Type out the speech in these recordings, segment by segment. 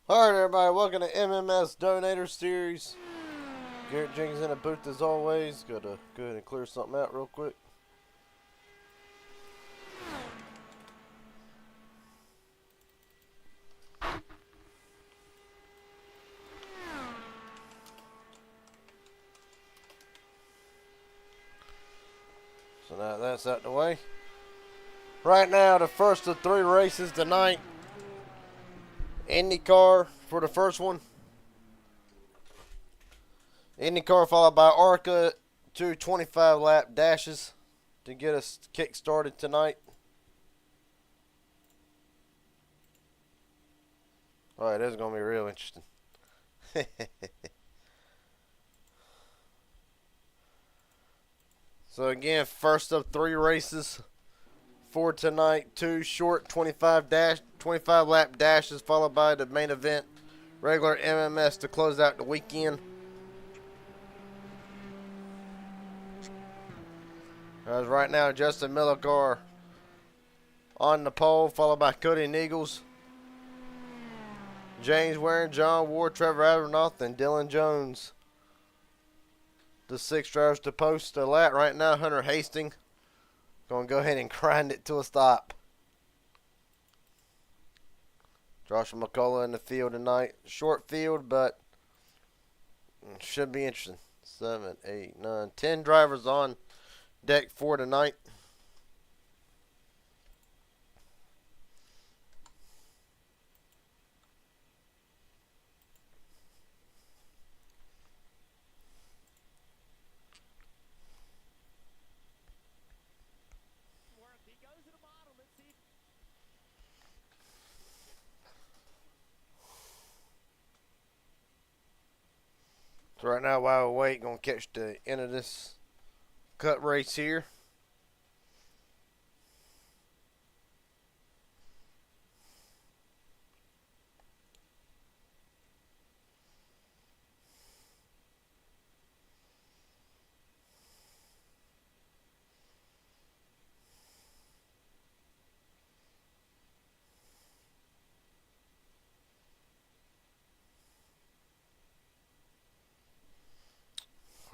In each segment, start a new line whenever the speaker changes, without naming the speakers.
Alright, everybody, welcome to MMS Donator Series. Garrett Jenkins in the booth as always. Gotta go ahead and clear something out real quick. So now that's out the way. Right now, the first of three races tonight. IndyCar for the first one. IndyCar followed by ARCA, two 25 lap dashes to get us kick started tonight. Alright, this is going to be real interesting. So again, first of three races for tonight. Two short 25 lap dashes followed by the main event, regular MMS to close out the weekend. As right now, Justin Millicar on the pole, followed by Cody Niegels, James Warren, John Ward, Trevor Abernoth, and Dylan Jones. The six drivers to post a lap right now. Hunter Hastings going to go ahead and grind it to a stop. Joshua McCullough in the field tonight. Short field, but should be interesting. 7, 8, 9, 10 drivers on deck for tonight. So right now, while we wait, gonna catch the end of this cut race here.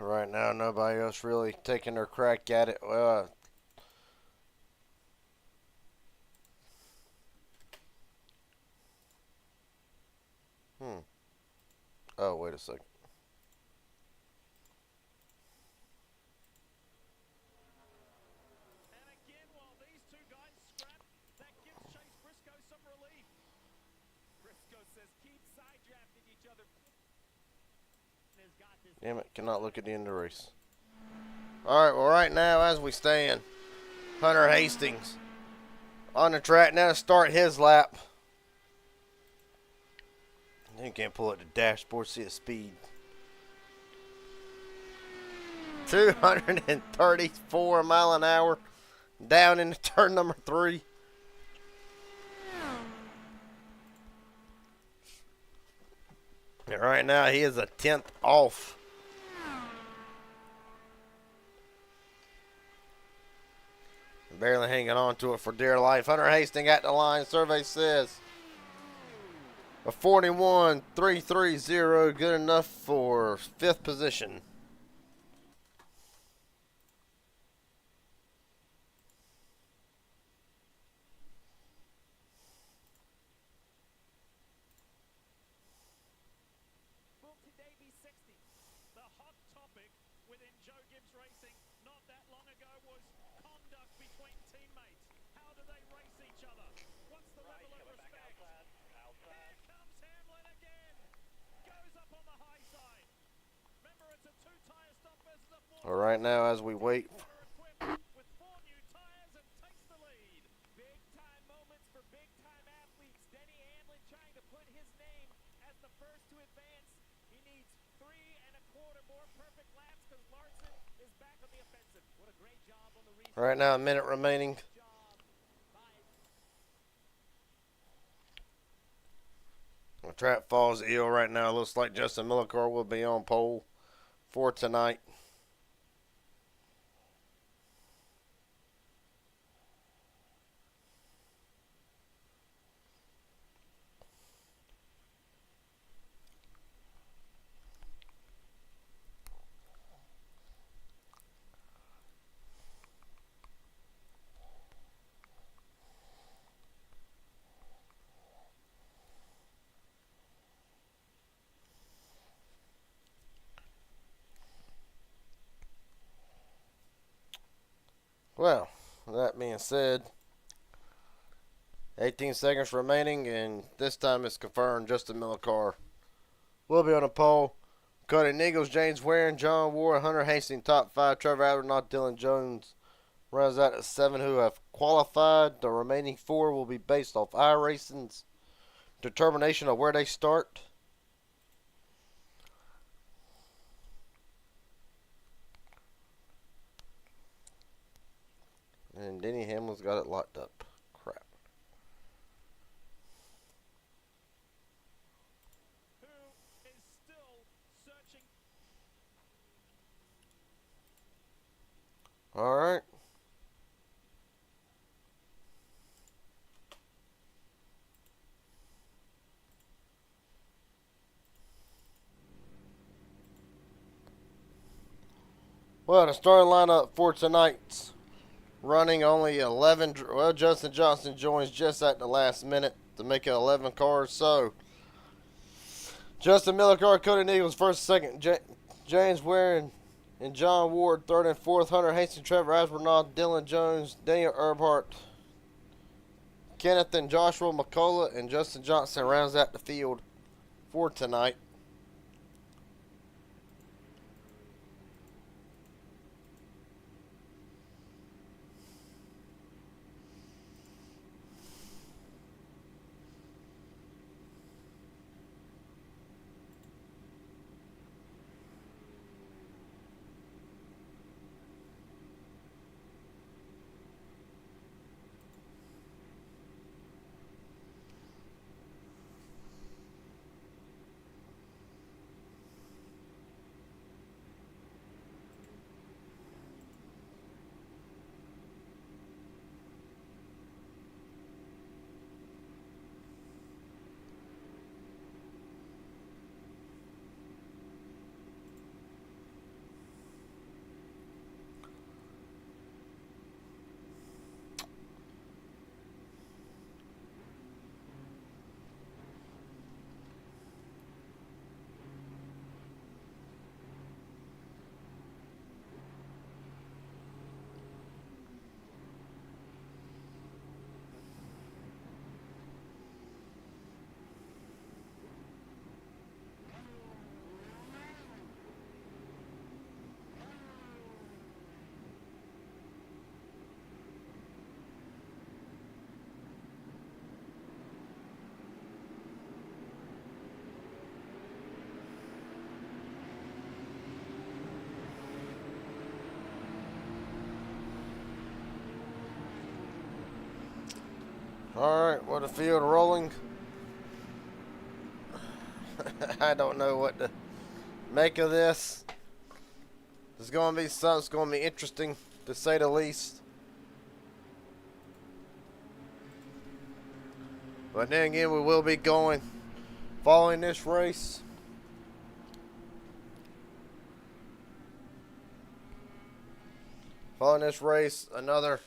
Right now, nobody else really taking their crack at it. Oh, wait a second. Damn it, cannot look at the end of the race. Alright, well, right now, as we stand, Hunter Hastings on the track now to start his lap. You can't pull up the dashboard, see the speed. 234 mile an hour down into turn number 3. And right now, he is a 10th off. Barely hanging on to it for dear life. Hunter Hastings at the line. Survey says a 41.330, good enough for 5th position. All right, now as we wait. Right now, a minute remaining. The track falls ill right now. Looks like Justin Millicar will be on pole for tonight. Well, that being said, 18 seconds remaining, and this time it's confirmed Justin Miller car will be on the pole. Cody Nichols, James Waring, John Ward, Hunter Hastings, top 5. Trevor Aldernaut, Dylan Jones runs out at 7 who have qualified. The remaining 4 will be based off iRacing's determination of where they start. And Denny Hamlin's got it locked up. Crap. Alright. Well, the starting lineup for tonight's running only 11. Well, Justin Johnson joins just at the last minute to make it 11 cars. So, Justin Miller car, Cody Nichols first, second, James Waring and John Ward third and fourth, Hunter Hastings, Trevor Aspernaud, Dylan Jones, Daniel Earnhardt, Kenneth and Joshua McCullough, and Justin Johnson rounds out the field for tonight. Alright, well, the field rolling. I don't know what to make of this. It's going to be something that's going to be interesting, to say the least. But then again, we will be going following this race. Following this race, another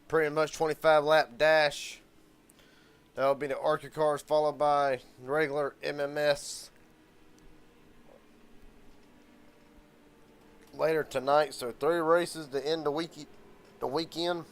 pretty much 25 lap dash. That'll be the ARCA cars, followed by regular MMS later tonight. So 3 races to end the weekend.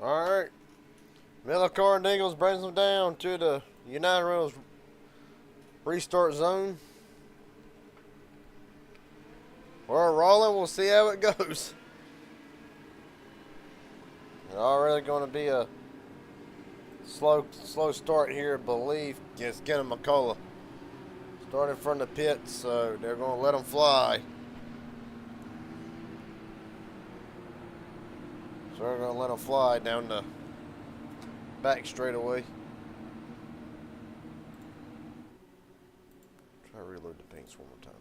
Alright. Miller car and Eagles brings them down to the United Rentals restart zone. We're rolling. We'll see how it goes. It's already going to be a slow start here, I believe, against Kenny McCullough. Starting from the pit, so they're going to let them fly. So they're going to let them fly down the back straightaway. Try to reload the paints one more time.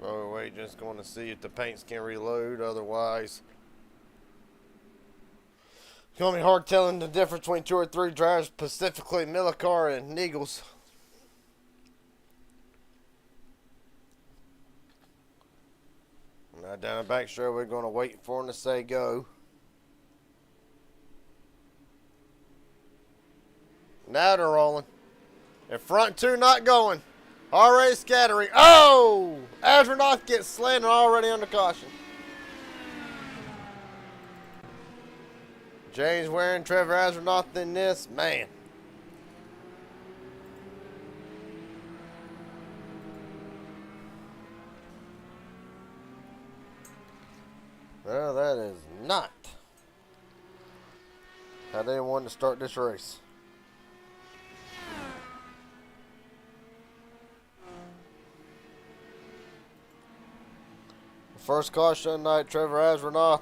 Oh, wait, just going to see if the paints can reload. Otherwise, it's going to be hard telling the difference between 2 or 3 drivers, specifically Millicar and Niegels. Now down the back straight, we're going to wait for them to say go. Now they're rolling. And front 2 not going. Already scattering. Oh! Astronaut gets slanted already under caution. James Waring, Trevor Astronaut in this. Man. Well, that is not how they wanted to start this race. First caution of the night, Trevor Astronaut.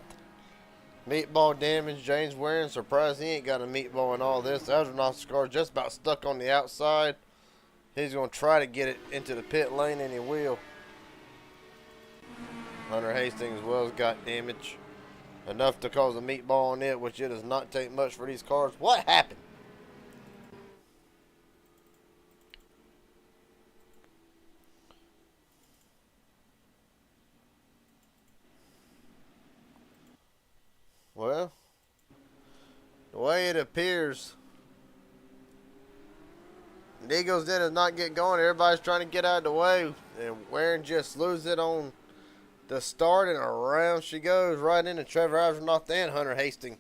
Meatball damage. James Waring, surprised he ain't got a meatball in all this. Astronaut's car just about stuck on the outside. He's going to try to get it into the pit lane, and he will. Hunter Hastings as well has got damage. Enough to cause a meatball on it, which it does not take much for these cars. What happened? Well, the way it appears, the Eagles did is not get going. Everybody's trying to get out of the way, and Waring just loses it on the start, and around she goes right into Trevor Astronaut and Hunter Hastings.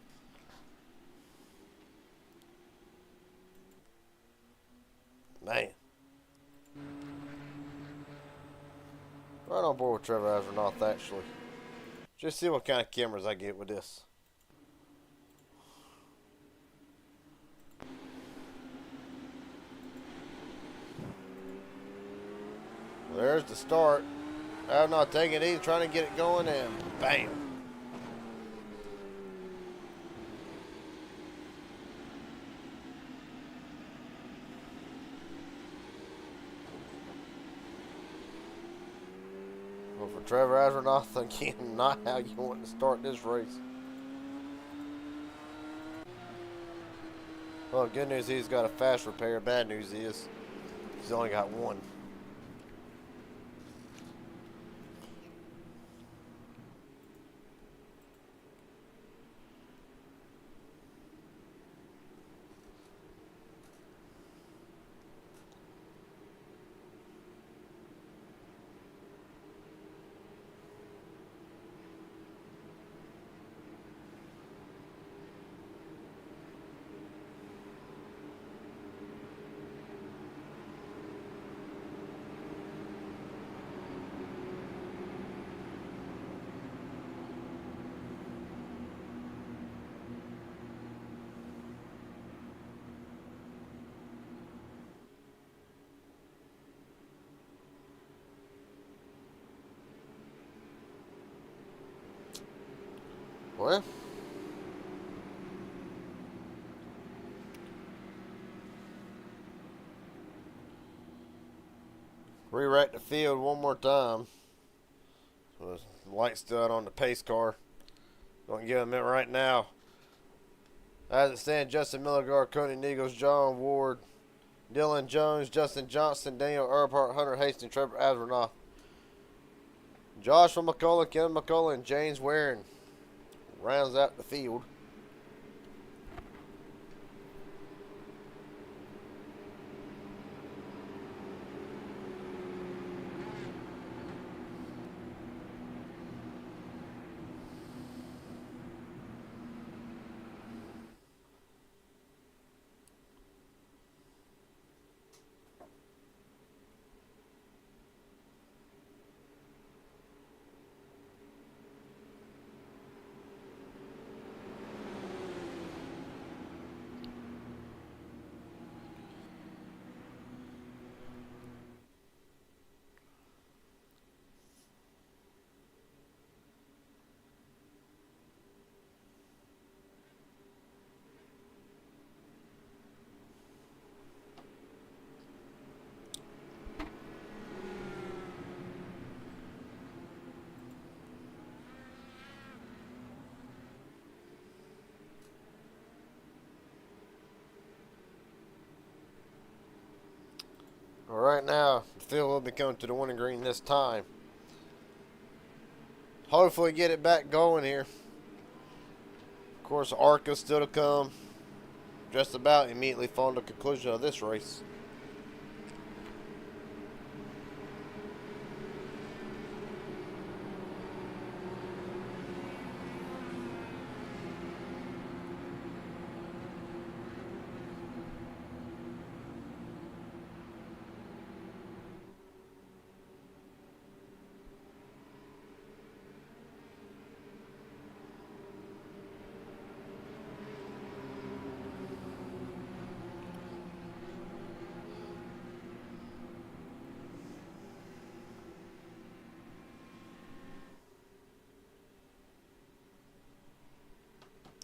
Man. Right on board with Trevor Astronaut, actually. Just see what kind of cameras I get with this. There's the start. I'm not taking it easy, trying to get it going, and bam. Well, for Trevor Astronaut, again, not how you want to start this race. Well, good news, he's got a fast repair. Bad news is he's only got one. Well, rewrite the field one more time. So the light's still out on the pace car. Don't give him it right now. As it stands, Justin Milligar, Cody Niegels, John Ward, Dylan Jones, Justin Johnson, Daniel Earhart, Hunter Hastings, Trevor Astronaut, Joshua McCullough, Kevin McCullough, and James Waring rounds out the field. Well, right now, the field will be coming to the winning green this time. Hopefully get it back going here. Of course, ARCA still to come. Just about immediately following the conclusion of this race.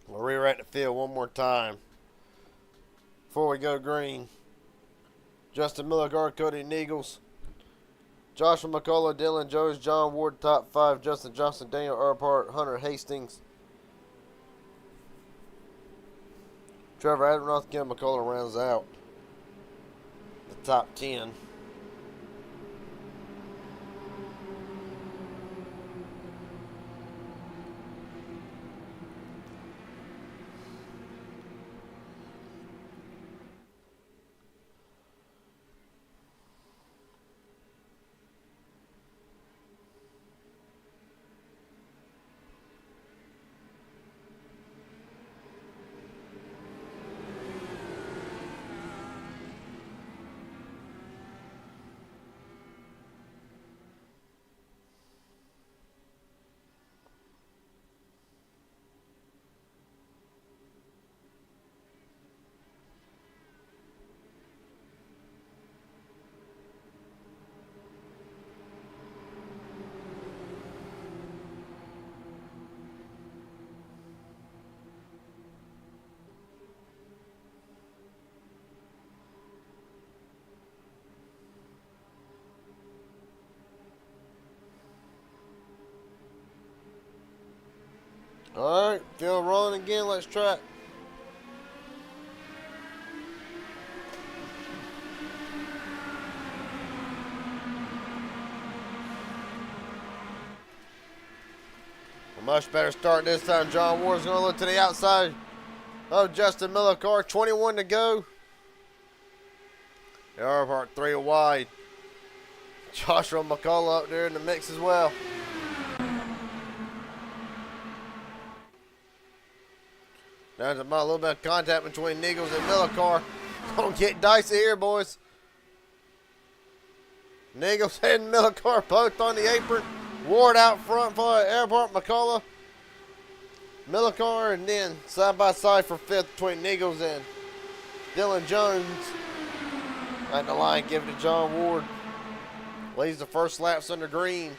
We'll rewrite the field one more time before we go green. Justin Miller, Cody Neagles, Joshua McCullough, Dylan Jones, John Ward, top 5, Justin Johnson, Daniel Earhart, Hunter Hastings, Trevor Adamroth, Ken McCullough rounds out the top 10. Alright, field rolling again, let's try it. A much better start this time. John Ward's going to look to the outside of Justin Miller car. 21 to go. Earhart 3 wide. Joshua McCullough up there in the mix as well. There's a little bit of contact between Neagles and Miller car. Don't get dicey here, boys. Neagles and Miller car both on the apron. Ward out front for Earhart, McCullough, Miller car, and then side by side for 5th between Neagles and Dylan Jones. At the line, give it to John Ward. Leads the first laps under green.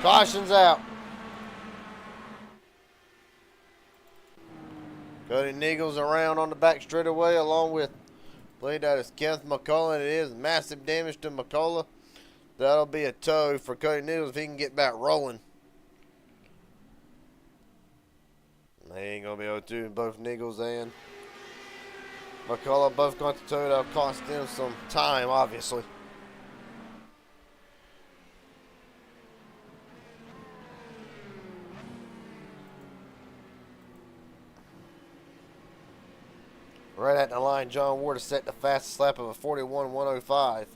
Caution's out. Cody Neagles around on the back straightaway along with, I believe that is Kenneth McCullough. It is massive damage to McCullough. That'll be a tow for Cody Neagles if he can get back rolling. They ain't going to be able to. Both Neagles and McCullough both got the tow. That'll cost them some time, obviously. Right at the line, John Ward has set the fastest lap of a 41.105.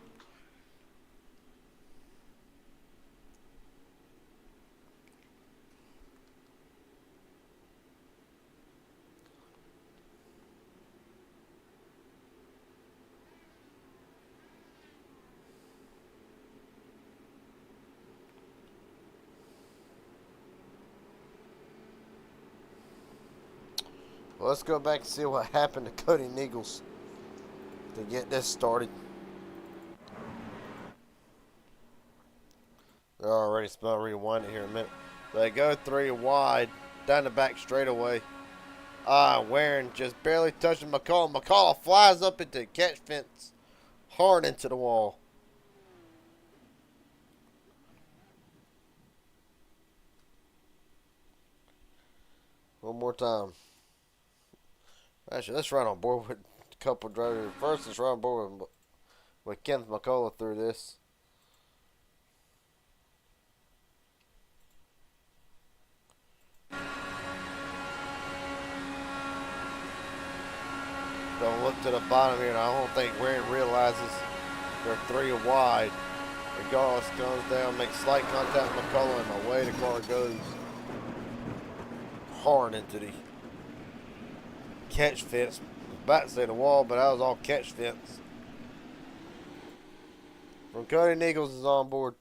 Well, let's go back and see what happened to Cody Neagles to get this started. They're already spelled rewind it here in a minute. They go 3 wide down the back straightaway. Warren just barely touching McCullough. McCullough flies up into the catch fence, hard into the wall. more time. Actually, let's run on board with a couple drivers. First, let's run on board with Kenneth McCullough through this. Don't look to the bottom here, and I don't think Warren realizes they're 3 wide. Regardless, comes down, makes slight contact with McCullough, and away the car goes. Hard into the catch fence. I was about to say the wall, but that was all catch fence. From Cody Nichols is on board.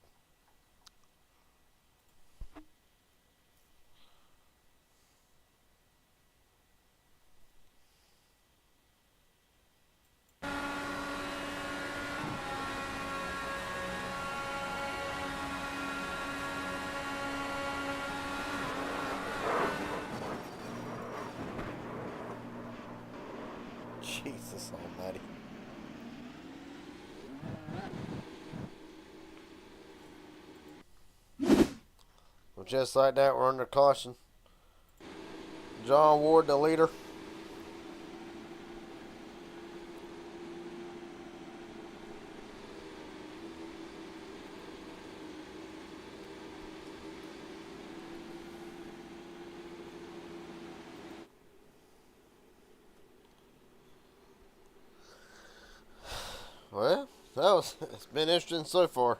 Jesus almighty. Well, just like that, we're under caution. John Ward, the leader. Well, it's been interesting so far.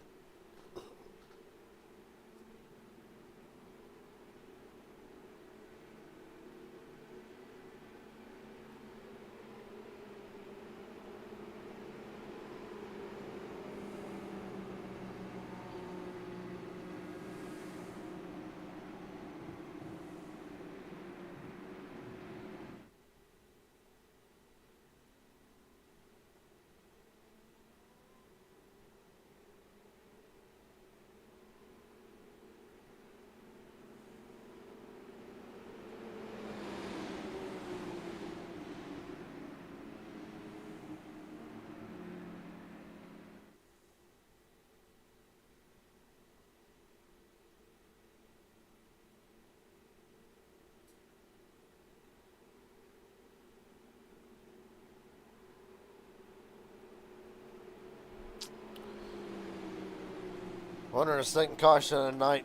Under the second caution of the night.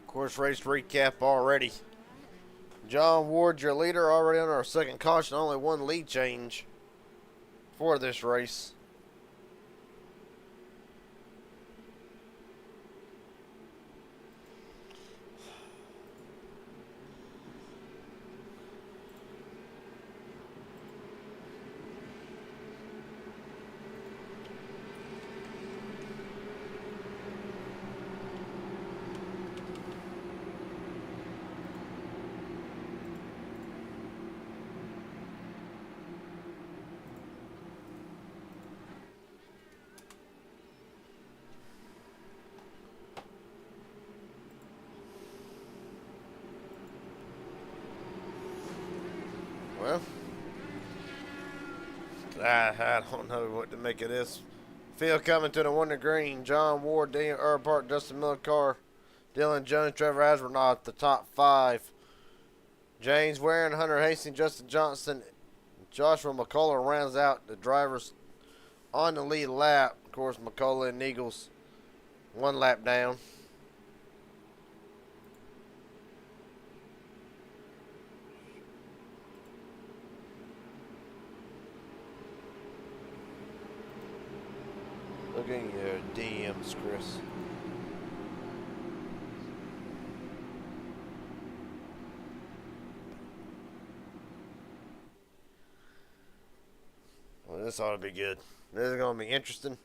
Of course, race recap already. John Ward, your leader, already under our second caution. Only one lead change for this race. Well, I don't know what to make of this. Field coming to the one to green. John Ward, Daniel Earhart, Justin Miller Carr, Dylan Jones, Trevor Astronaut, the top 5. James Warren, Hunter Hastings, Justin Johnson, Joshua McCullough rounds out the drivers on the lead lap. Of course, McCullough and Eagles 1 lap down. Look at your DMs, Chris. Well, this ought to be good. This is going to be interesting.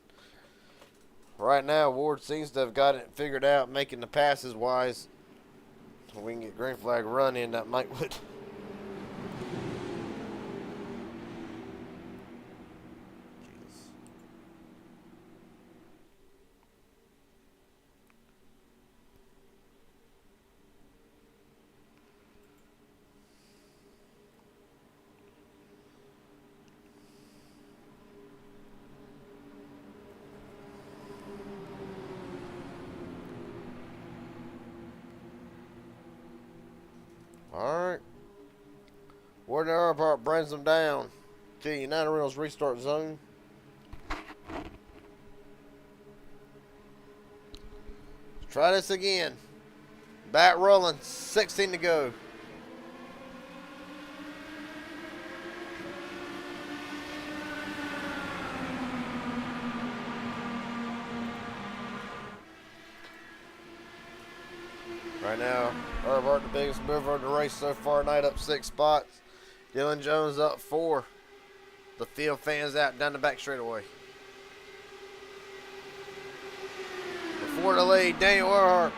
Right now, Ward seems to have got it figured out, making the passes wise. So we can get green flag run in that might would. Warden Earnhardt brings them down. Okay, United Rentals restart zone. Try this again. Bat rolling, 16 to go. Right now, Earnhardt the biggest mover in the race so far tonight, up 6 spots. Dylan Jones up 4. The field fans out down the back straightaway. Before the lead, Daniel Earnhardt.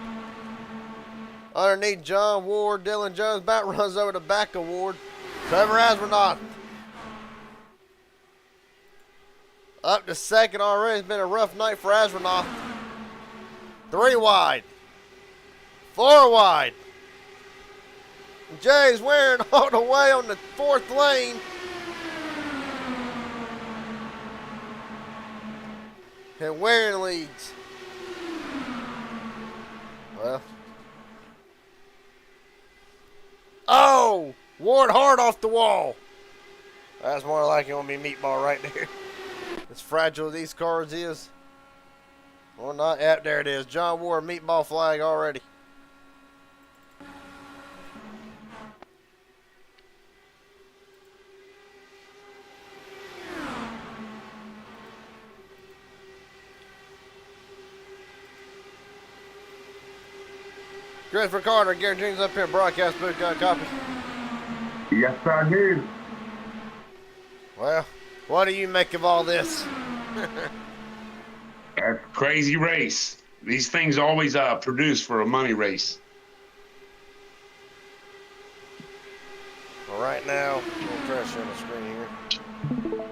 Underneath John Ward, Dylan Jones about runs over the back of Ward. Trevor Asmernoff up to second already. It's been a rough night for Asmernoff. 3 wide. 4 wide. Jay's wearing all the way on the 4th lane. And Waring leads. Well. Oh! Ward hard off the wall. That's more like it gonna be meatball right there. As fragile as these cars is. Or not. Yep, there it is. John Ward meatball flag already. Christopher Carter, Gary Jenkins up here, broadcast booth, got a copy.
Yes, I do.
Well, what do you make of all this?
A crazy race. These things always produce for a money race.
Well, right now, we'll try to share the screen here.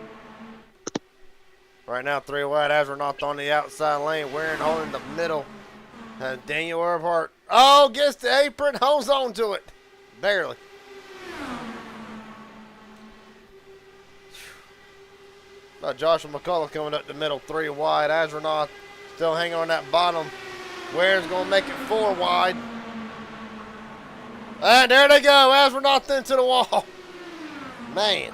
Right now, 3 wide, Astronaut on the outside lane, Waring holding the middle. Daniel Earnhardt, oh, gets the apron, holds on to it. Barely. Joshua McCullough coming up the middle, 3 wide. Astronaut still hanging on that bottom. Waring's going to make it 4 wide. And there they go. Astronaut into the wall. Man.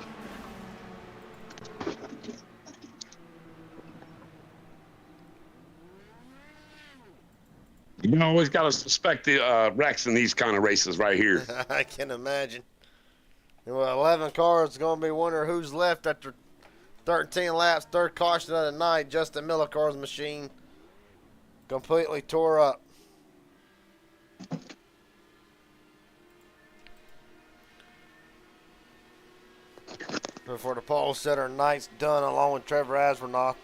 You always got to suspect the wrecks in these kind of races right here.
I can imagine. Well, 11 cars going to be wondering who's left after 13 laps. 3rd caution of the night. Justin Miller car's machine completely tore up. Before the pole setter, Knight's done along with Trevor Asmernoff.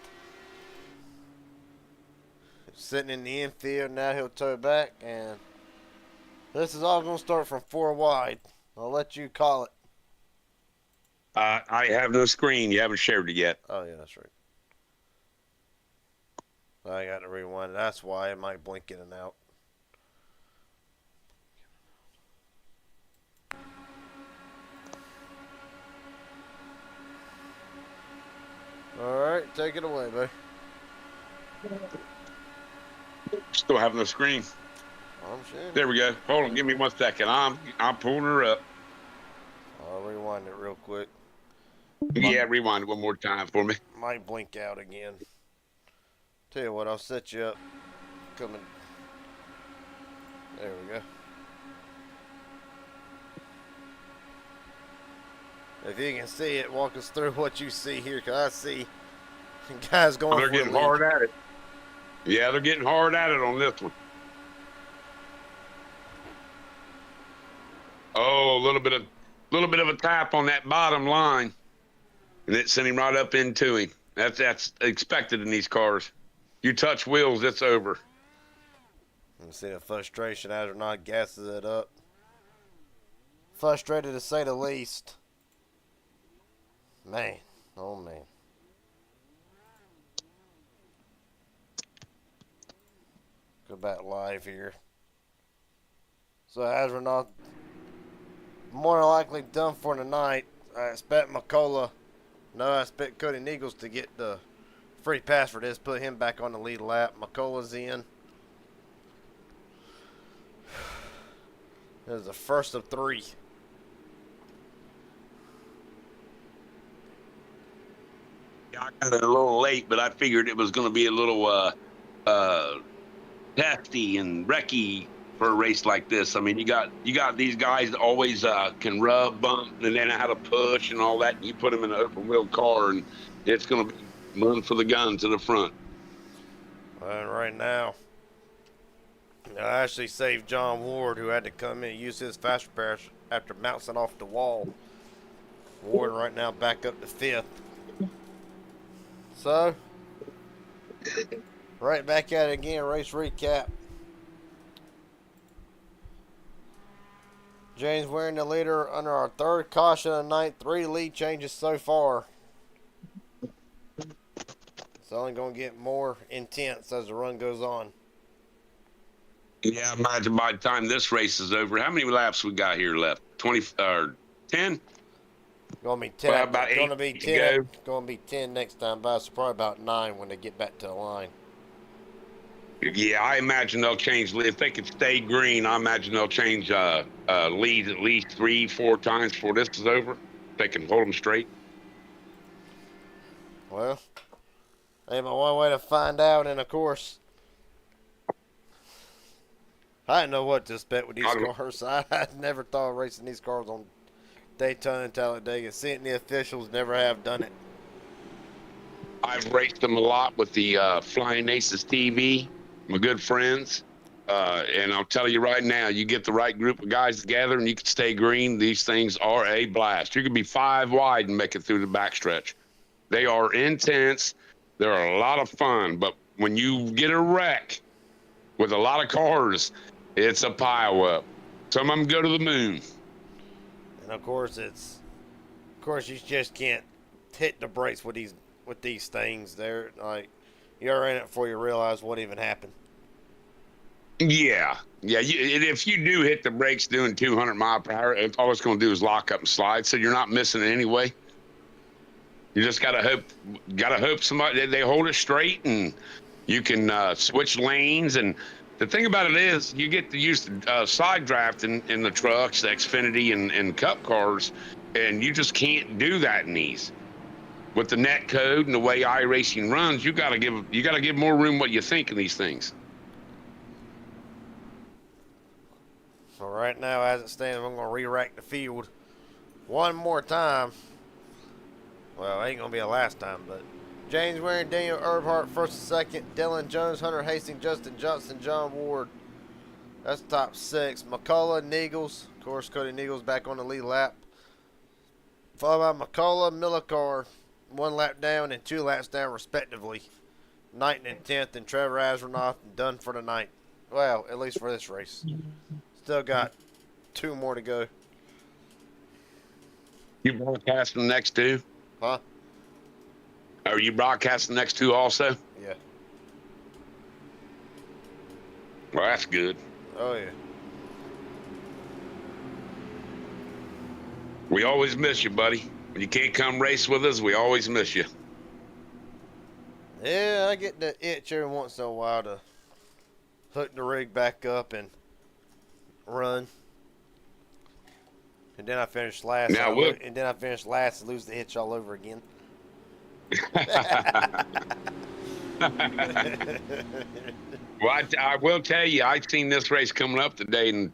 Sitting in the infield, now he'll tow back, and this is all going to start from 4 wide. I'll let you call it.
I have no screen. You haven't shared it yet.
Oh, yeah, that's right. I got to rewind it. That's why it might blink in and out. All right, take it away, babe.
Still have no screen.
I'm sure.
There we go. Hold on, give me 1 second. I'm pulling her up.
I'll rewind it real quick.
Yeah, rewind it 1 more time for me.
Might blink out again. Tell you what, I'll set you up. Coming. There we go. If you can see it, walk us through what you see here, because I see guys going.
They're getting hard at it. Yeah, they're getting hard at it on this one. Oh, a little bit of a tap on that bottom line, and it sent him right up into him. That's expected in these cars. You touch wheels, it's over.
You see the frustration as or not gasses it up. Frustrated to say the least. Man, oh man. Go back live here. So Astronaut more than likely done for tonight. I expect McCullough. No, I expect Cody Nichols to get the free pass for this. Put him back on the lead lap. McCullough's in. This is the first of 3.
Yeah, I got it a little late, but I figured it was going to be a little testy and wrecky for a race like this. I mean, you got these guys that always can rub, bump, and then how to push and all that. And you put them in an open wheel car, and it's going to be run for the gun to the front.
And right now, I actually saved John Ward, who had to come in and use his fast repair after bouncing off the wall. Ward right now back up to 5th. So, right back at it again, race recap. James Waring the leader under our 3rd caution of the night. 3 lead changes so far. It's only going to get more intense as the run goes on.
Yeah, imagine by the time this race is over, how many laps we got here left? 20 or 10?
Going to be 10.
Well, about
Going to
8
be
to
10.
go.
Going to be 10 next time by. So probably about 9 when they get back to the line.
Yeah, I imagine they'll change. If they could stay green, I imagine they'll change leads at least 3-4 times before this is over. If they can hold them straight.
Well, ain't but one way to find out, and of course, I didn't know what to expect with these cars. I never thought of racing these cars on Daytona and Talladega. Seeing the officials never have done it.
I've raced them a lot with the Flying Aces TV, my good friends. And I'll tell you right now, you get the right group of guys together and you can stay green. These things are a blast. You can be 5 wide and make it through the backstretch. They are intense. They're a lot of fun. But when you get a wreck with a lot of cars, it's a pile up. Some of them go to the moon.
And of course, you just can't hit the brakes with these things. They're like, you're in it before you realize what even happened.
Yeah. If you do hit the brakes doing 200 mile per hour, all it's going to do is lock up and slide. So you're not missing it anyway. You just gotta hope somebody they hold it straight and you can switch lanes. And the thing about it is, you get to use the side draft in the trucks, the Xfinity and Cup cars, and you just can't do that in these. With the net code and the way iRacing runs, you gotta give more room what you think in these things.
So right now, as it stands, I'm gonna re-rack the field one more time. Well, it ain't going to be the last time, but James Waring, Daniel Earnhardt, 1st and 2nd. Dylan Jones, Hunter Hastings, Justin Johnson, John Ward. That's top 6. McCullough, Niegels. Of course, Cody Niegels back on the lead lap. Followed by McCullough, Millicar, 1 lap down and 2 laps down, respectively. 9th and 10th, and Trevor Asronoff done for the night. Well, at least for this race. Still got 2 more to go.
You broadcasting the next 2?
Huh?
Are you broadcasting the next 2 also?
Yeah.
Well, that's good.
Oh, yeah.
We always miss you, buddy. When you can't come race with us, we always miss you.
Yeah, I get the itch every once in a while to hook the rig back up and run. And then I finish last. And then I finish last and lose the itch all over again.
Well, I will tell you, I've seen this race coming up today, and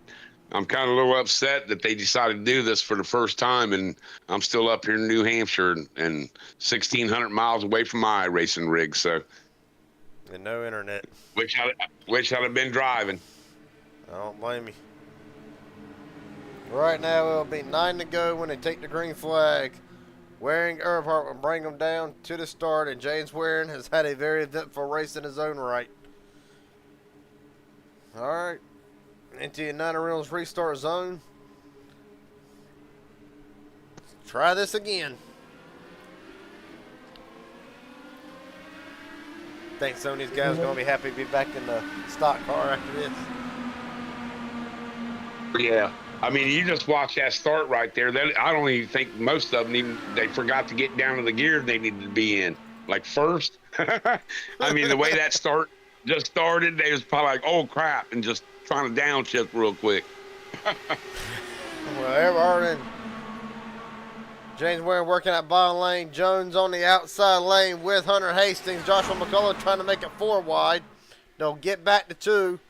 I'm kind of a little upset that they decided to do this for the first time, and I'm still up here in New Hampshire and 1,600 miles away from my racing rig. So,
and no internet.
Wish I'd have been driving.
I don't blame you. Right now, it'll be 9 to go when they take the green flag. Waring Earnhardt will bring them down to the start, and James Waring has had a very eventful race in his own right. All right, into the United Rentals restart zone. Let's try this again. Think some of these guys are going to be happy to be back in the stock car after this.
Yeah. I mean, you just watch that start right there. I don't even think most of them they forgot to get down to the gear they needed to be in. Like first. I mean, the way that start just started, they was probably like, oh, crap, and just trying to downshift real quick.
Well, James Warren working at bottom lane. Jones on the outside lane with Hunter Hastings. Joshua McCullough trying to make it 4 wide. They'll get back to 2.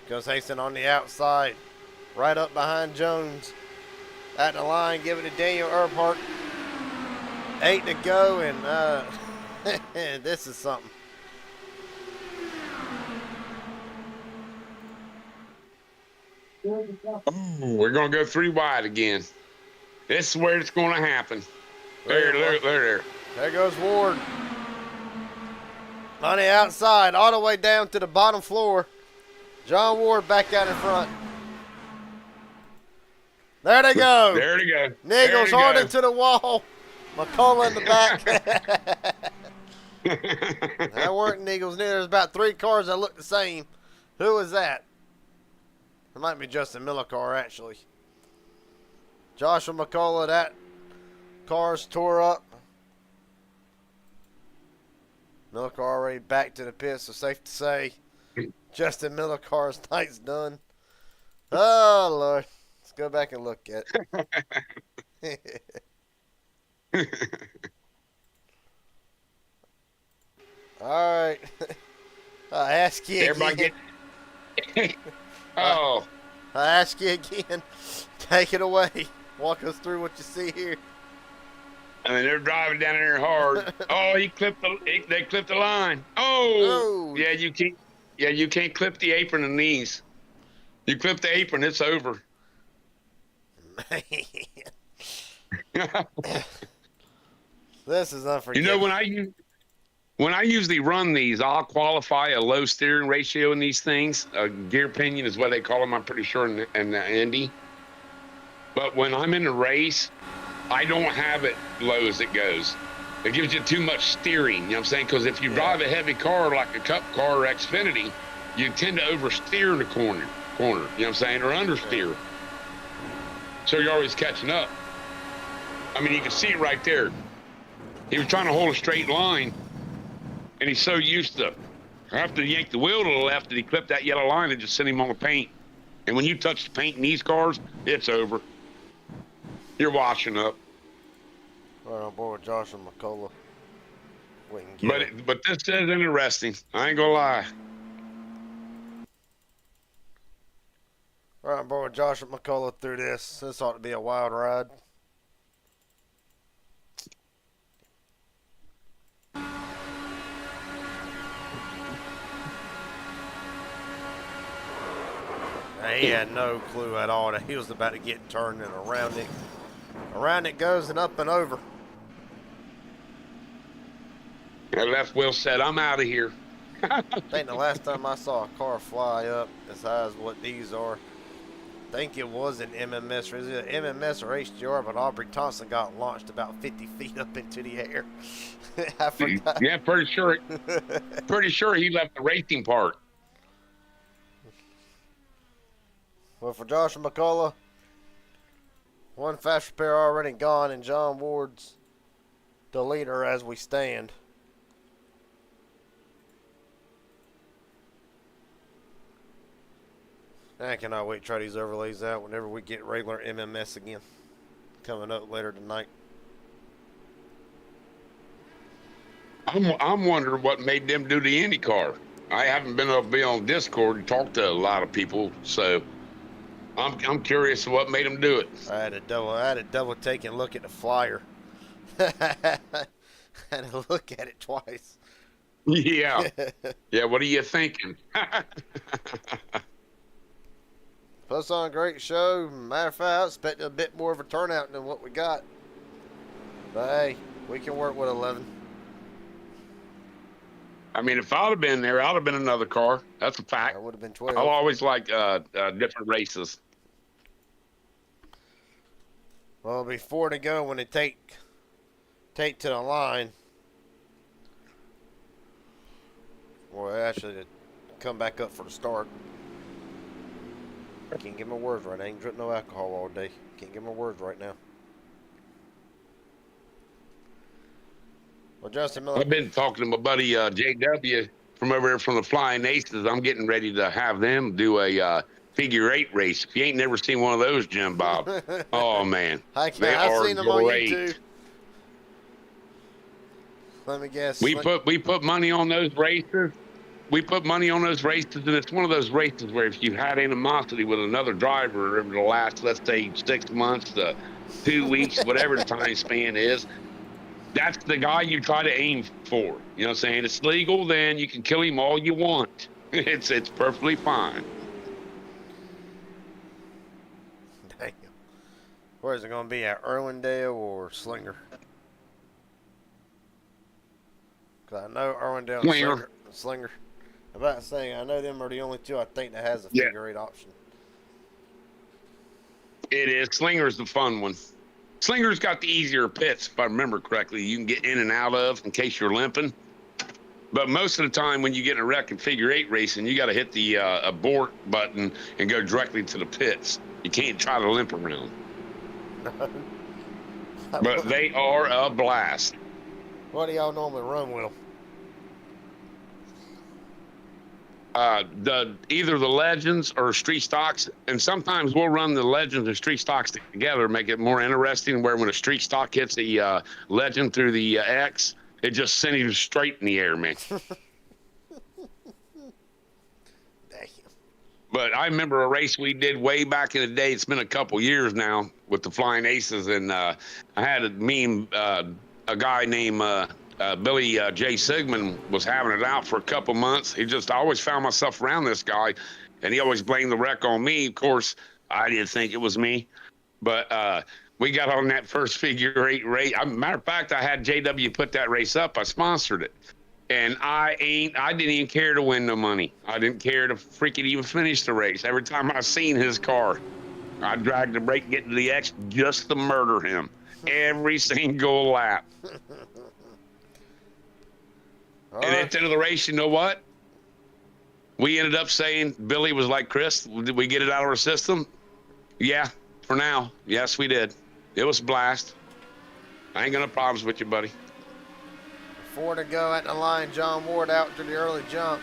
Goes Hastings on the outside. Right up behind Jones. At the line, give it to Daniel Earhart. 8 to go, and this is something.
We're going to go 3 wide again. This is where it's going to happen. There.
There goes Ward. On the outside, all the way down to the bottom floor. John Ward back out in front. There they go.
There they go.
Niggles hard into the wall. McCullough in the back. That weren't Niggles neither. There's about 3 cars that look the same. Who was that? It might be Justin Miller car, actually. Joshua McCullough, that car's tore up. Miller car already back to the pit, so safe to say Justin Miller car's night's done. Oh, Lord. Let's go back and look at it. All right. I ask you
Everybody
again.
Oh.
I ask you again. Take it away. Walk us through what you see here.
I mean, they're driving down there hard. Oh, they clipped the line. Oh. Yeah, you can't. Yeah, you can't clip the apron and knees. You clip the apron, it's over.
Man. This is unforgivable.
You know, when I usually run these, I'll qualify a low steering ratio in these things. A gear pinion is what they call them, I'm pretty sure, in the Indy. But when I'm in the race, I don't have it low as it goes. It gives you too much steering, you know what I'm saying? Because if you drive a heavy car like a Cup car or Xfinity, you tend to oversteer in the corner, you know what I'm saying, or understeer. So you're always catching up. I mean, you can see it right there. He was trying to hold a straight line, and he's so used to have to yank the wheel to the left that he clipped that yellow line and just sent him on the paint. And when you touch the paint in these cars, it's over. You're washing up.
Right on board with Joshua McCullough.
But this is interesting. I ain't gonna lie.
Right on board with Joshua McCullough through this. This ought to be a wild ride. He had no clue at all that he was about to get turned and around it. Around it goes and up and over.
That left wheel said, I'm out of here.
I think the last time I saw a car fly up as high as what these are, I think it was an MMS, or is it an MMS or HGR, but Aubrey Thompson got launched about 50 feet up into the air. I forgot.
Yeah, pretty sure he left the racing part.
Well, for Joshua McCullough, one fast repair already gone, and John Ward's the leader as we stand. I cannot wait to try these overlays out whenever we get regular MMS again. Coming up later tonight.
I'm wondering what made them do the IndyCar. I haven't been able to be on Discord and talk to a lot of people, so I'm curious what made them do it.
I had a double take and look at the flyer. Had to look at it twice.
Yeah. Yeah, what are you thinking?
Plus on a great show. Matter of fact, I expected a bit more of a turnout than what we got. But hey, we can work with 11.
I mean, if I'd have been there, I'd have been another car. That's a fact.
That would have been 12.
I'll always like different races.
Well, it'll be 4 to go when they take to the line. Well, actually, to come back up for the start. Can't get my words right. I ain't drink no alcohol all day. Can't get my words right now. Well, Justin Miller.
I've been talking to my buddy JW. from over there from the Flying Aces. I'm getting ready to have them do a figure 8 race. If you ain't never seen one of those, Jim Bob, oh man,
I've
are
seen them on
great.
YouTube. Let me guess.
We put money on those races. We put money on those races, and it's one of those races where if you had animosity with another driver over the last, let's say, 6 months to 2 weeks, whatever the time span is, that's the guy you try to aim for. You know what I'm saying? It's legal, then you can kill him all you want. It's perfectly fine.
Damn. Where is it going to be, at Irwindale or Slinger? Because I know Irwindale and Slinger. I'm about to say, I know them are the only two I think that has a figure 8 option.
It is. Slinger's the fun one. Slinger's got the easier pits, if I remember correctly. You can get in and out of in case you're limping. But most of the time when you get in a wreck in figure 8 racing, you got to hit the abort button and go directly to the pits. You can't try to limp around. But they are a blast.
What do y'all normally run with them?
Either the Legends or Street Stocks, and sometimes we'll run the Legends and Street Stocks together, make it more interesting, where when a Street Stock hits the Legend through the X, it just sends him straight in the air, man.
Damn.
But I remember a race we did way back in the day. It's been a couple years now with the Flying Aces, and I had a guy named Billy J. Sigmund was having it out for a couple months. I always found myself around this guy, and he always blamed the wreck on me. Of course, I didn't think it was me, but we got on that first figure 8 race. Matter of fact, I had JW put that race up. I sponsored it, and I didn't even care to win the money. I didn't care to freaking even finish the race. Every time I seen his car, I dragged the brake, get to the X just to murder him every single lap. And at the end of the race, you know what? We ended up saying, Billy was like, Chris, did we get it out of our system? Yeah, for now. Yes, we did. It was a blast. I ain't got no problems with you, buddy.
4 to go at the line. John Ward out to the early jump.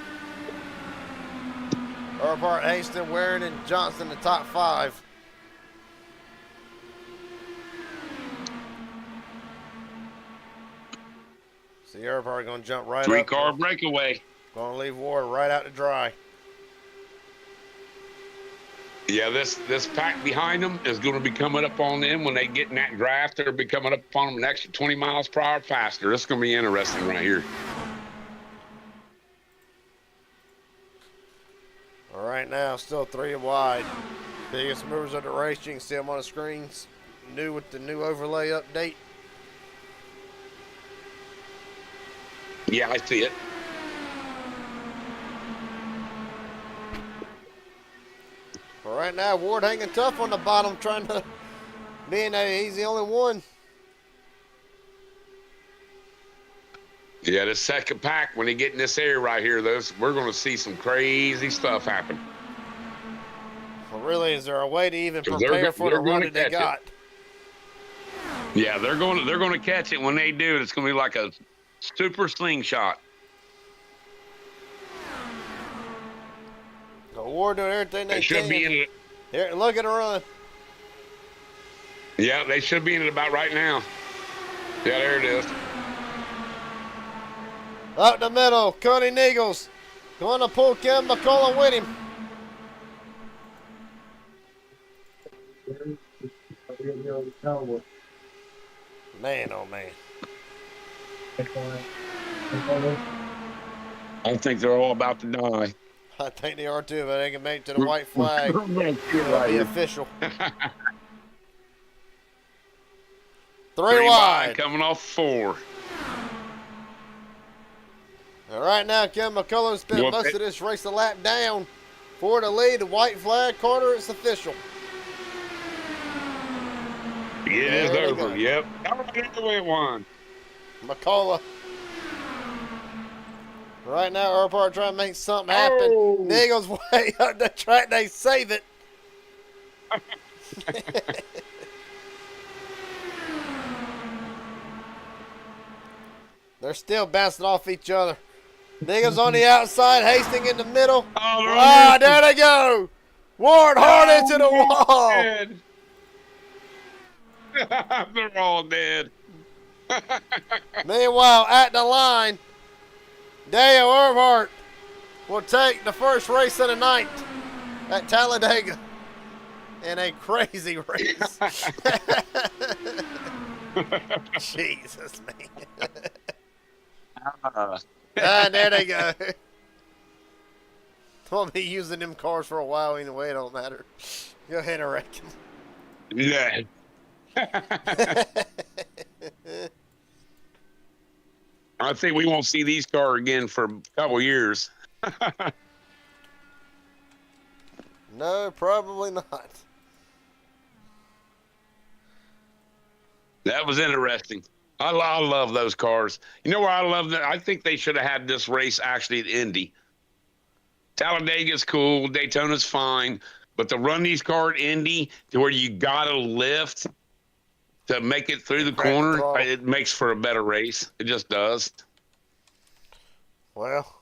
Earhart, Haston, Waring, and Johnson the top 5. See, Earhart going to jump right up.
3-car breakaway.
Going to leave Ward right out to dry.
Yeah, this pack behind them is going to be coming up on them when they get in that draft. They'll be coming up on them an extra 20 miles per hour faster. This is going to be interesting right here.
All right, now still 3 wide. Biggest movers of the race. You can see them on the screens. New with the new overlay update.
Yeah, I see it.
All right, now Ward hanging tough on the bottom, trying to he's the only one.
Yeah, the second pack, when they get in this area right here, we're going to see some crazy stuff happen.
Well, really, is there a way to even prepare for the run that they got?
Yeah, they're going to catch it. When they do, it's going to be like a super slingshot.
Ward doing everything they
should
can.
Be in it.
Here, look at the run.
Yeah, they should be in it about right now. Yeah, there it is.
Up the middle, Cody Niegels going to pull Kevin McCullough with him. Man, oh man.
I think they're all about to die.
I think they are too, but they can make it to the white flag. It'll be official. 3 wide.
Coming off 4.
All right, now Kevin McCullough spent most of this race a lap down for the lead. The white flag. Carter, it's official.
It is over. Yep. That's the way it won.
McCullough. Right now, Earhart trying to make something happen. Niegels way up the track. They save it. They're still bouncing off each other. Niggas on the outside, Hastings in the middle.
Oh,
There they go. Ward hard into the wall.
dead. They're all dead.
Meanwhile, at the line, Dale Earnhardt will take the first race of the night at Talladega in a crazy race. Jesus, man. There they go. We'll be using them cars for a while anyway. It don't matter. Go ahead and wreck them.
Yeah. I think we won't see these cars again for a couple years.
No, probably not.
That was interesting. I love those cars. You know where I love that? I think they should have had this race actually at Indy. Talladega's cool, Daytona's fine, but to run these cars at Indy to where you gotta lift to make it through the corner, it makes for a better race. It just does.
Well,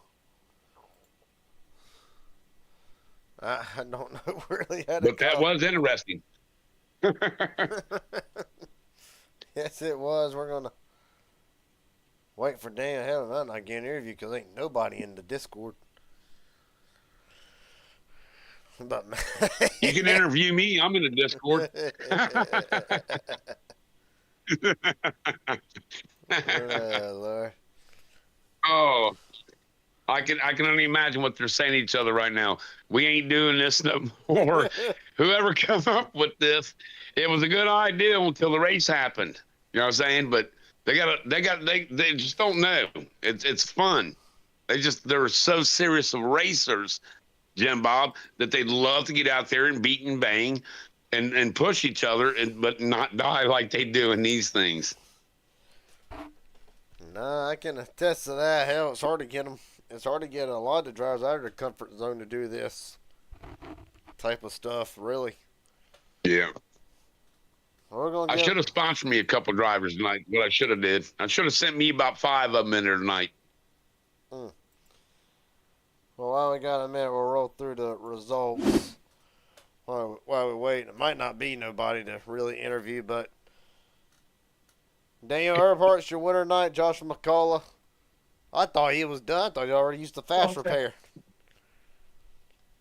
I don't know really how to.
But that was interesting.
Yes, it was. We're gonna wait for Dan. Hell, I'm not getting an interview because ain't nobody in the Discord. But
You can interview me. I'm in the Discord.
Lord.
Oh, I can only imagine what they're saying to each other right now. We ain't doing this no more. Whoever come up with this, it was a good idea until the race happened. You know what I'm saying? But they just don't know. It's fun. They're so serious of racers, Jim Bob, that they love to get out there and beat and bang and push each other, but not die like they do in these things.
No, I can attest to that. Hell, it's hard to get them. It's hard to get a lot of the drivers out of their comfort zone to do this type of stuff, really.
Yeah.
I
should have sponsored me a couple drivers tonight. What I should have did. I should have sent me about 5 of them in there tonight.
Well, while we got a minute, we'll roll through the results. While we wait, it might not be nobody to really interview, but Daniel Earnhardt's your winner tonight. Joshua McCullough. I thought he was done. I thought he already used the fast repair.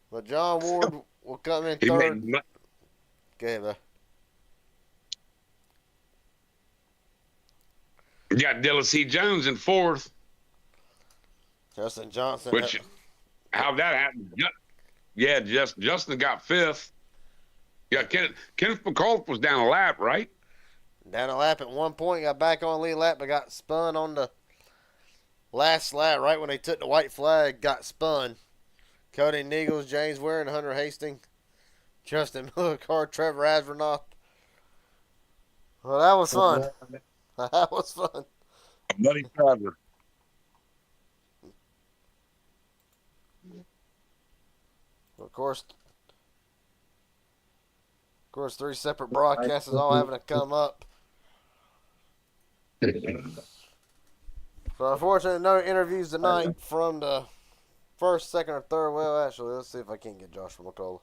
But John Ward will come in third. Okay, bro.
You got Dylan C. Jones in fourth.
Justin Johnson.
How that happened? Yeah, Justin got fifth. Yeah, Kenneth McCullough was down a lap, right?
Down a lap at one point, got back on lead lap, but got spun on the last lap, right when they took the white flag, got spun. Cody Nichols, James Ware, and Hunter Hastings. Justin Miller, Trevor Asronoff. Well, that was fun. That was fun.
Buddy Trevor.
Of course, 3 separate broadcasts all having to come up. So, unfortunately, no interviews tonight from the first, second, or third. Well, actually, let's see if I can get Joshua McCullough.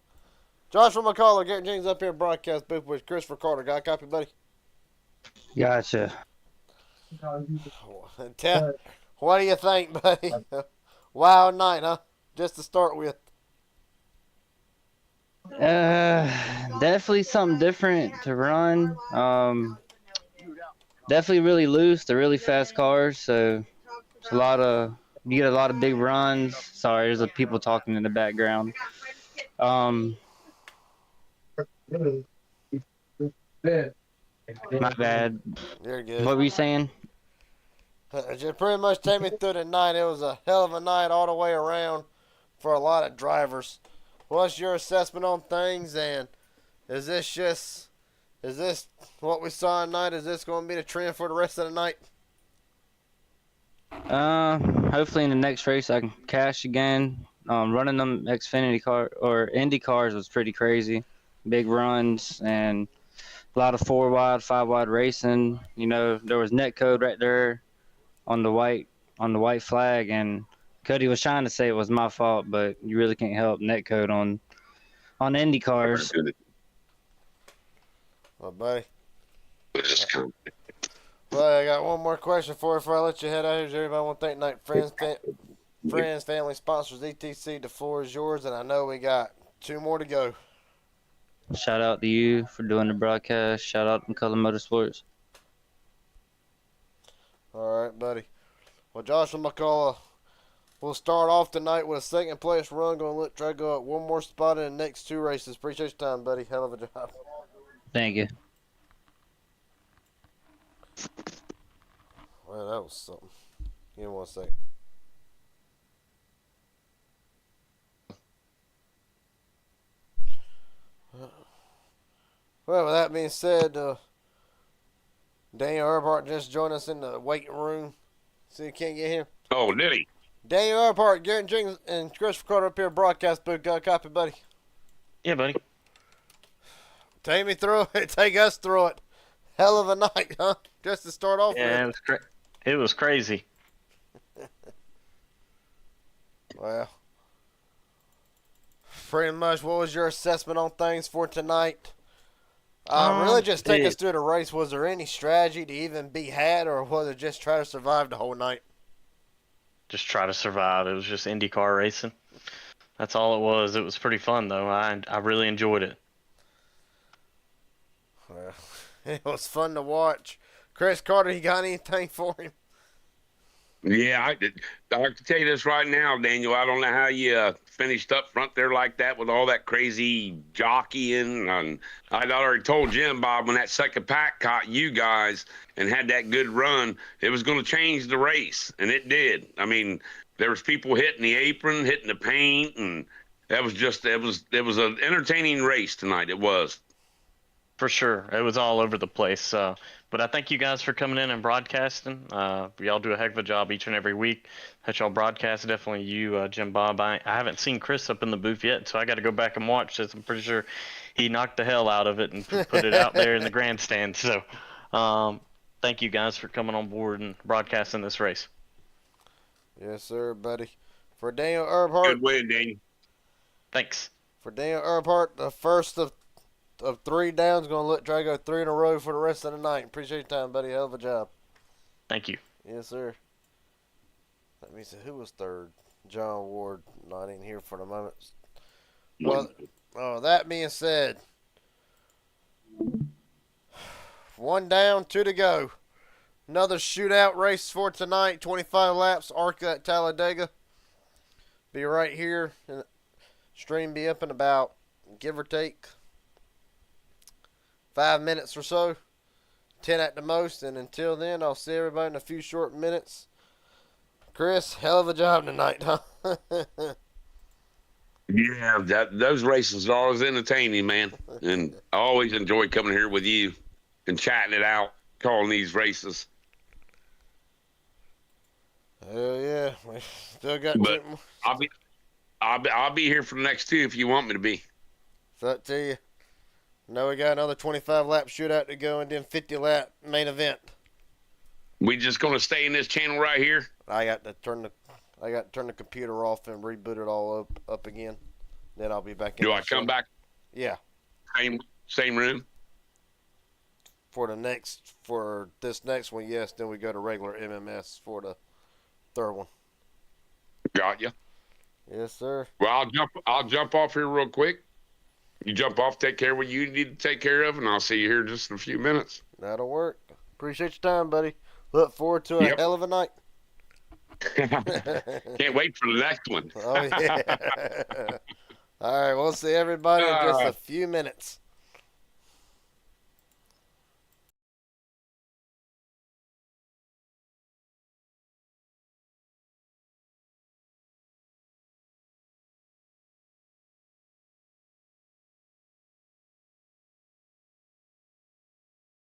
Joshua McCullough, Garrett Jenkins up here in broadcast booth with Christopher Carter. Got a copy, buddy?
Gotcha.
What do you think, buddy? Wild night, huh? Just to start with.
Definitely something different to run. Definitely really loose. They're really fast cars, so it's you get a lot of big runs. Sorry, there's people talking in the background. My bad.
You're good.
What were you saying?
Just pretty much take me through the night. It was a hell of a night all the way around for a lot of drivers. What's your assessment on things, and is this what we saw tonight? Is this going to be the trend for the rest of the night?
Hopefully in the next race I can cash again. Running them Xfinity car or Indy cars was pretty crazy. Big runs and a lot of 4-wide, 5-wide racing. You know, there was net code right there on the white flag, and Cody was trying to say it was my fault, but you really can't help netcode on Indy cars.
Well, buddy.
Just come.
Well, I got one more question for you before I let you head out here. Does everybody want to thank Night friends, family, sponsors, etc. The floor is yours, and I know we got 2 more to go.
Shout out to you for doing the broadcast. Shout out to McCullough Motorsports.
All right, buddy. Well, Joshua McCullough, we'll start off tonight with a second place run. Going to try to go up one more spot in the next 2 races. Appreciate your time, buddy. Hell of a job.
Thank you.
Well, that was something. Give me 1 second. Well, with that being said, Daniel Earhart just joined us in the waiting room. See, you can't get him.
Oh, did he?
Daniel Earhart, Garrett Jenkins, and Christopher Carter up here, broadcast booth. Got a copy, buddy?
Yeah, buddy.
Take me through it. Take us through it. Hell of a night, huh? Just to start off
Yeah,
with.
it was crazy.
Well, pretty much, what was your assessment on things for tonight? Really just take us through the race. Was there any strategy to even be had, or was it just try to survive the whole night?
Just try to survive. It was just IndyCar racing. That's all it was. It was pretty fun, though. I really enjoyed it.
Well, it was fun to watch. Chris Carter, you got anything for him?
Yeah, I can tell you this right now, Daniel. I don't know how you finished up front there like that with all that crazy jockeying. And I'd already told Jim Bob when that second pack caught you guys and had that good run, it was going to change the race, and it did. I mean, there was people hitting the apron, hitting the paint, and that was just it was an entertaining race tonight. It was.
For sure. It was all over the place. But I thank you guys for coming in and broadcasting. Y'all do a heck of a job each and every week that y'all broadcast. Definitely you, Jim Bob. I haven't seen Chris up in the booth yet, so I got to go back and watch this. I'm pretty sure he knocked the hell out of it and put it out there in the grandstand. So thank you guys for coming on board and broadcasting this race.
Yes, sir, buddy. For Daniel Earhart.
Good win, Daniel.
Thanks.
For Daniel Earhart, the first of 3 downs, going to try to go 3 in a row for the rest of the night. Appreciate your time, buddy. Hell of a job.
Thank you.
Yes, sir. Let me see. Who was third? John Ward, not in here for the moment. Well, that being said, 1 down, 2 to go. Another shootout race for tonight. 25 laps, ARCA at Talladega. Be right here. Stream be up in about, give or take, 5 minutes or so, 10 at the most, and until then, I'll see everybody in a few short minutes. Chris, hell of a job tonight, huh?
Yeah, those races are always entertaining, man, and I always enjoy coming here with you and chatting it out, calling these races.
Hell yeah, we still got.
But I'll be here for the next 2 if you want me to be.
It's up to you. Now we got another 25 lap shootout to go, and then 50 lap main event.
We just gonna stay in this channel right here.
I got to turn the computer off and reboot it all up again. Then I'll be back in.
Do I come back?
Yeah.
Same room.
For this next one, yes. Then we go to regular MMS for the third one.
Got you.
Yes, sir.
Well, I'll jump off here real quick. You jump off, take care of what you need to take care of, and I'll see you here just in a few minutes.
That'll work. Appreciate your time, buddy. Look forward to a hell of a night.
Can't wait for the next one.
Oh, yeah. All right, we'll see everybody in just a few minutes.